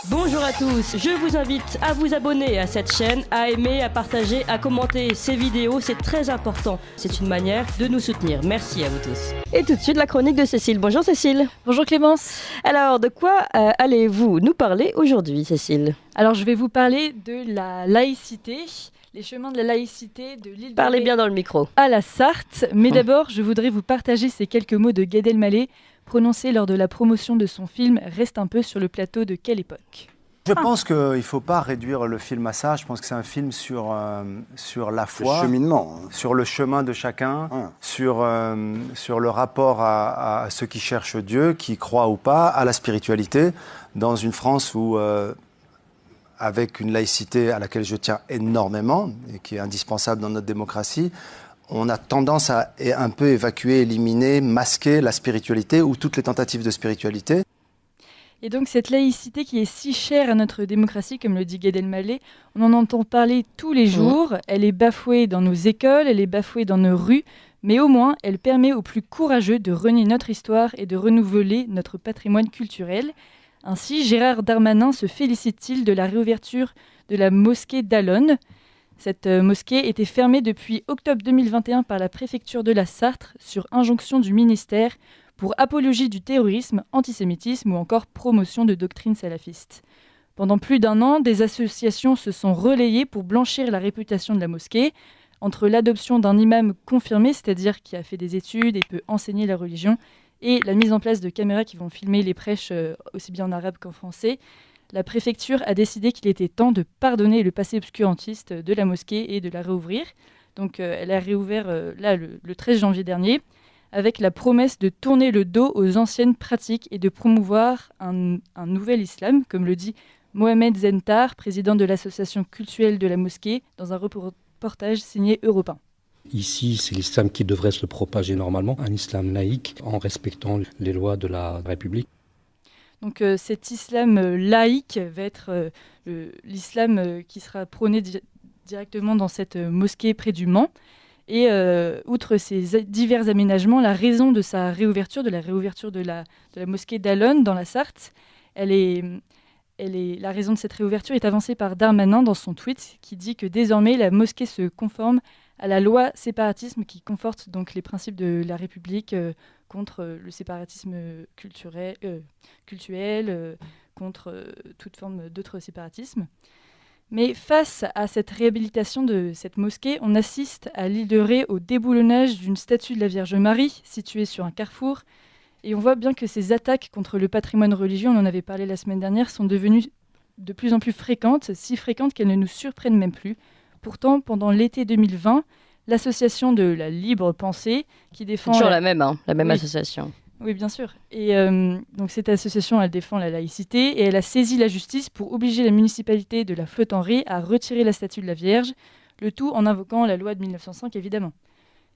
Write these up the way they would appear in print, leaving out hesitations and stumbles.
Bonjour à tous, je vous invite à vous abonner à cette chaîne, à aimer, à partager, à commenter ces vidéos, c'est très important. C'est une manière de nous soutenir. Merci à vous tous. Et tout de suite, la chronique de Cécile. Bonjour Cécile. Bonjour Clémence. Alors, de quoi allez-vous nous parler aujourd'hui, Cécile ? Alors, je vais vous parler de la laïcité, les chemins de la laïcité de l'île de Parlez Ré bien dans le micro. à la Sarthe. Mais d'abord, je voudrais vous partager ces quelques mots de Gad Elmaleh prononcés lors de la promotion de son film « Reste un peu » sur le plateau de quelle époque ? Je pense qu'il ne faut pas réduire le film à ça. Je pense que c'est un film sur la foi, le cheminement, sur le chemin de chacun, sur le rapport à ceux qui cherchent Dieu, qui croient ou pas, à la spiritualité, dans une France où, avec une laïcité à laquelle je tiens énormément et qui est indispensable dans notre démocratie, on a tendance à un peu évacuer, éliminer, masquer la spiritualité ou toutes les tentatives de spiritualité. Et donc cette laïcité qui est si chère à notre démocratie, comme le dit Gad Elmaleh, on en entend parler tous les jours, elle est bafouée dans nos écoles, elle est bafouée dans nos rues, mais au moins elle permet aux plus courageux de renier notre histoire et de renouveler notre patrimoine culturel. Ainsi, Gérald Darmanin se félicite-t-il de la réouverture de la mosquée d'Allonnes. Cette mosquée était fermée depuis octobre 2021 par la préfecture de la Sarthe sur injonction du ministère pour apologie du terrorisme, antisémitisme ou encore promotion de doctrines salafistes. Pendant plus d'un an, des associations se sont relayées pour blanchir la réputation de la mosquée, entre l'adoption d'un imam confirmé, c'est-à-dire qui a fait des études et peut enseigner la religion, et la mise en place de caméras qui vont filmer les prêches aussi bien en arabe qu'en français. La préfecture a décidé qu'il était temps de pardonner le passé obscurantiste de la mosquée et de la réouvrir. Donc elle a réouvert le 13 janvier dernier, avec la promesse de tourner le dos aux anciennes pratiques et de promouvoir un nouvel islam, comme le dit Mohamed Zentar, président de l'association cultuelle de la mosquée, dans un reportage signé Europe 1. Ici, c'est l'islam qui devrait se propager normalement, un islam laïque, en respectant les lois de la République. Donc cet islam laïque va être l'islam qui sera prôné directement dans cette mosquée près du Mans. Et outre ces divers aménagements, la raison de sa réouverture, de la mosquée d'Allonnes dans la Sarthe, la raison de cette réouverture est avancée par Darmanin dans son tweet qui dit que désormais la mosquée se conforme à la loi séparatisme qui conforte donc les principes de la République contre le séparatisme culturel, contre toute forme d'autre séparatisme. Mais face à cette réhabilitation de cette mosquée, on assiste à l'île de Ré au déboulonnage d'une statue de la Vierge Marie située sur un carrefour. Et on voit bien que ces attaques contre le patrimoine religieux, on en avait parlé la semaine dernière, sont devenues de plus en plus fréquentes, si fréquentes qu'elles ne nous surprennent même plus. Pourtant, pendant l'été 2020, l'association de la libre pensée, qui défend... C'est toujours la même association. Oui, bien sûr. Et donc cette association, elle défend la laïcité et elle a saisi la justice pour obliger la municipalité de la Flotte-en-Ré à retirer la statue de la Vierge, le tout en invoquant la loi de 1905, évidemment.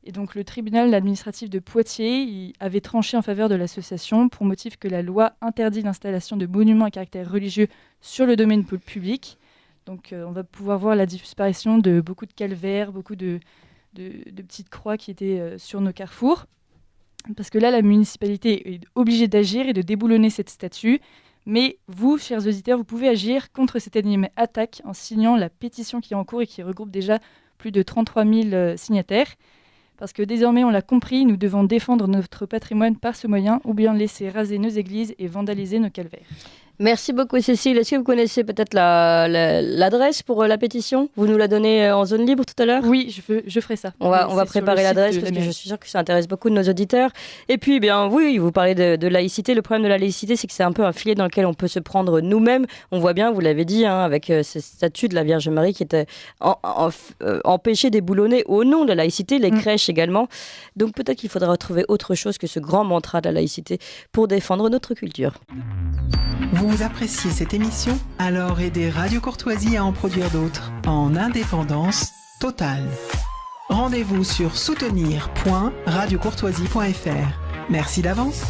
Et donc le tribunal administratif de Poitiers avait tranché en faveur de l'association pour motif que la loi interdit l'installation de monuments à caractère religieux sur le domaine public. Donc on va pouvoir voir la disparition de beaucoup de calvaires, beaucoup de petites croix qui étaient sur nos carrefours. Parce que là, la municipalité est obligée d'agir et de déboulonner cette statue. Mais vous, chers auditeurs, vous pouvez agir contre cette énième attaque en signant la pétition qui est en cours et qui regroupe déjà plus de 33 000 signataires. Parce que désormais, on l'a compris, nous devons défendre notre patrimoine par ce moyen ou bien laisser raser nos églises et vandaliser nos calvaires. Merci beaucoup Cécile. Est-ce que vous connaissez peut-être l'adresse pour la pétition ? Vous nous la donnez en zone libre tout à l'heure ? Oui, je ferai ça. On va préparer l'adresse parce que je suis sûre que ça intéresse beaucoup de nos auditeurs. Et puis, oui, vous parlez de laïcité. Le problème de la laïcité, c'est que c'est un peu un filet dans lequel on peut se prendre nous-mêmes. On voit bien, vous l'avez dit, avec ces statues de la Vierge Marie qui étaient empêchées d'éboulonner au nom de la laïcité, les crèches également. Donc peut-être qu'il faudra retrouver autre chose que ce grand mantra de la laïcité pour défendre notre culture. Vous appréciez cette émission ? Alors aidez Radio Courtoisie à en produire d'autres, en indépendance totale. Rendez-vous sur soutenir.radiocourtoisie.fr. Merci d'avance.